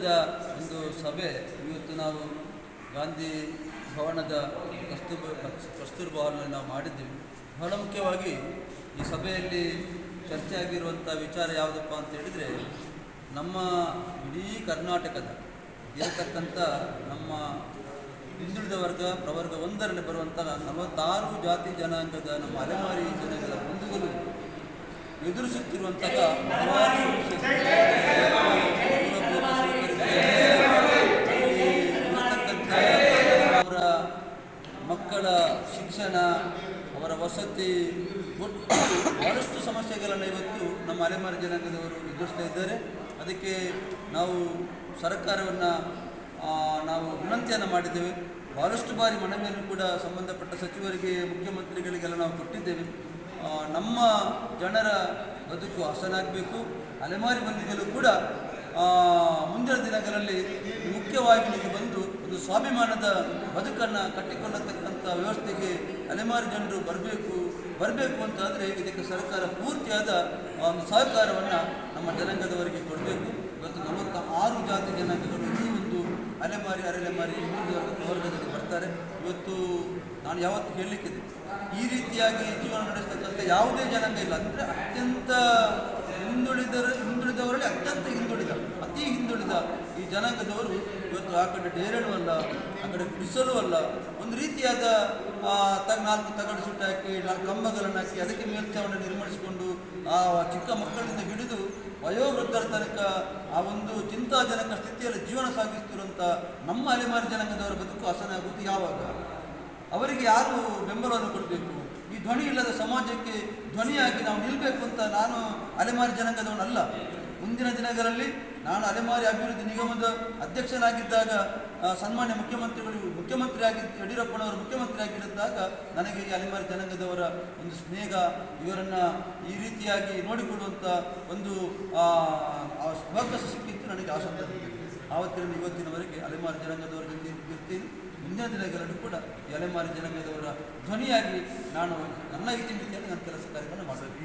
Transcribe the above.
ಮಹತ್ವದ ಒಂದು ಸಭೆ ಇವತ್ತು ನಾವು ಗಾಂಧಿ ಭವನದ ಕಸ್ತೂರ್ಬಾ ಹಾಲ್ನಲ್ಲಿ ನಾವು ಮಾಡಿದ್ದೀವಿ. ಬಹಳ ಮುಖ್ಯವಾಗಿ ಈ ಸಭೆಯಲ್ಲಿ ಚರ್ಚೆ ಆಗಿರುವಂಥ ವಿಚಾರ ಯಾವುದಪ್ಪ ಅಂತ ಹೇಳಿದರೆ, ನಮ್ಮ ಇಡೀ ಕರ್ನಾಟಕದ ಇರತಕ್ಕಂಥ ನಮ್ಮ ಹಿಂದುಳಿದ ವರ್ಗ ಪ್ರವರ್ಗ ಒಂದರಲ್ಲಿ ಬರುವಂಥ 46 ಜಾತಿ ಜನಾಂಗದ ನಮ್ಮ ಅಲೆಮಾರಿ ಜನಾಂಗದ ಬಂಧುಗಳು ಎದುರಿಸುತ್ತಿರುವಂತಹ ಹಲವಾರು ಅವರ ಮಕ್ಕಳ ಶಿಕ್ಷಣ, ಅವರ ವಸತಿ, ಬಹಳಷ್ಟು ಸಮಸ್ಯೆಗಳನ್ನು ಇವತ್ತು ನಮ್ಮ ಅಲೆಮಾರಿ ಜನಾಂಗದವರು ಎದುರಿಸ್ತಾ ಇದ್ದಾರೆ. ಅದಕ್ಕೆ ನಾವು ಸರ್ಕಾರವನ್ನು ನಾವು ವಿನಂತಿಯನ್ನು ಮಾಡಿದ್ದೇವೆ. ಬಹಳಷ್ಟು ಬಾರಿ ಮನವಿಯನ್ನು ಕೂಡ ಸಂಬಂಧಪಟ್ಟ ಸಚಿವರಿಗೆ, ಮುಖ್ಯಮಂತ್ರಿಗಳಿಗೆಲ್ಲ ನಾವು ಕೊಟ್ಟಿದ್ದೇವೆ. ನಮ್ಮ ಜನರ ಬದುಕು ಹಸನಾಗಬೇಕು. ಅಲೆಮಾರಿ ಬಂದಿಗಳು ಕೂಡ ಮುಂದಿನ ದಿನಗಳಲ್ಲಿ ಮುಖ್ಯವಾಹಿನಿಗೆ ಬಂದು ಒಂದು ಸ್ವಾಭಿಮಾನದ ಬದುಕನ್ನು ಕಟ್ಟಿಕೊಳ್ಳತಕ್ಕಂಥ ವ್ಯವಸ್ಥೆಗೆ ಅಲೆಮಾರಿ ಜನರು ಬರಬೇಕು ಅಂತಾದರೆ ಇದಕ್ಕೆ ಸರ್ಕಾರ ಪೂರ್ತಿಯಾದ ಒಂದು ಸಹಕಾರವನ್ನು ನಮ್ಮ ಜನಾಂಗದವರಿಗೆ ಕೊಡಬೇಕು. ಇವತ್ತು 46 ಜಾತಿ ಜನಾಂಗಗಳು ಈ ಒಂದು ಅಲೆಮಾರಿ ಹಿಂದುಳಿದ ವರ್ಗದಲ್ಲಿ ಬರ್ತಾರೆ. ಇವತ್ತು ನಾನು ಯಾವತ್ತು ಹೇಳಲಿಕ್ಕಿದೆ, ಈ ರೀತಿಯಾಗಿ ಜೀವನ ನಡೆಸ್ತಕ್ಕಂಥ ಯಾವುದೇ ಜನಾಂಗ ಇಲ್ಲ. ಅಂದರೆ ಅತ್ಯಂತ ಹಿಂದುಳಿದವರಲ್ಲಿ ಅತಿ ಹಿಂದುಳಿದ ಈ ಜನಾಂಗದವರು ಇವತ್ತು ಆ ಕಡೆ ಡೇರಳು ಅಲ್ಲ, ಆ ಕಡೆ ಗುಡಿಸಲು ಅಲ್ಲ, ಒಂದು ರೀತಿಯಾದ 4 ತಗಡು ಸುಟ್ಟು ಹಾಕಿ 4 ಕಂಬಗಳನ್ನು ಹಾಕಿ ಅದಕ್ಕೆ ಮೇಲ್ಛಾವಣಿ ನಿರ್ಮಿಸಿಕೊಂಡು ಆ ಚಿಕ್ಕ ಮಕ್ಕಳಿಂದ ಹಿಡಿದು ವಯೋವೃದ್ಧರ ತನಕ ಆ ಒಂದು ಚಿಂತಾಜನಕ ಸ್ಥಿತಿಯಲ್ಲಿ ಜೀವನ ಸಾಗಿಸ್ತಿರುವಂಥ ನಮ್ಮ ಅಲೆಮಾರಿ ಜನಾಂಗದವರ ಬದುಕು ಹಸನಾಗುವುದು ಯಾವಾಗ? ಅವರಿಗೆ ಯಾರು ಬೆಂಬಲವನ್ನು ಕೊಡಬೇಕು? ಈ ಧ್ವನಿ ಇಲ್ಲದ ಸಮಾಜಕ್ಕೆ ಧ್ವನಿಯಾಗಿ ನಾವು ನಿಲ್ಲಬೇಕು ಅಂತ ನಾನು ಅಲೆಮಾರಿ ಜನಾಂಗದವನಲ್ಲ. ಮುಂದಿನ ದಿನಗಳಲ್ಲಿ ನಾನು ಅಲೆಮಾರಿ ಅಭಿವೃದ್ಧಿ ನಿಗಮದ ಅಧ್ಯಕ್ಷನಾಗಿದ್ದಾಗ ಸನ್ಮಾನ್ಯ ಯಡಿಯೂರಪ್ಪನವರು ಮುಖ್ಯಮಂತ್ರಿ ಆಗಿದ್ದಾಗ ನನಗೆ ಈ ಅಲೆಮಾರಿ ಜನಾಂಗದವರ ಒಂದು ಸ್ನೇಹ, ಇವರನ್ನು ಈ ರೀತಿಯಾಗಿ ನೋಡಿಕೊಳ್ಳುವಂಥ ಒಂದು ಅವಕಾಶ ಸಿಕ್ಕಿತ್ತು. ನನಗೆ ಆಸಕ್ತಿ ಆವತ್ತಿನ ಇವತ್ತಿನವರೆಗೆ ಅಲೆಮಾರಿ ಜನಾಂಗದವರ ಜೊತೆ ಇರ್ತೀನಿ. ಮುಂದಿನ ದಿನಗಳಲ್ಲಿ ಕೂಡ ಈ ಅಲೆಮಾರಿ ಜನಾಂಗದವರ ಧ್ವನಿಯಾಗಿ ನಾನು ನನ್ನ ಇತಿಮಿತಿಯಲ್ಲಿ ನನ್ನ ಕೆಲಸ ಕಾರ್ಯಗಳನ್ನು ಮಾಡಬೇಕು.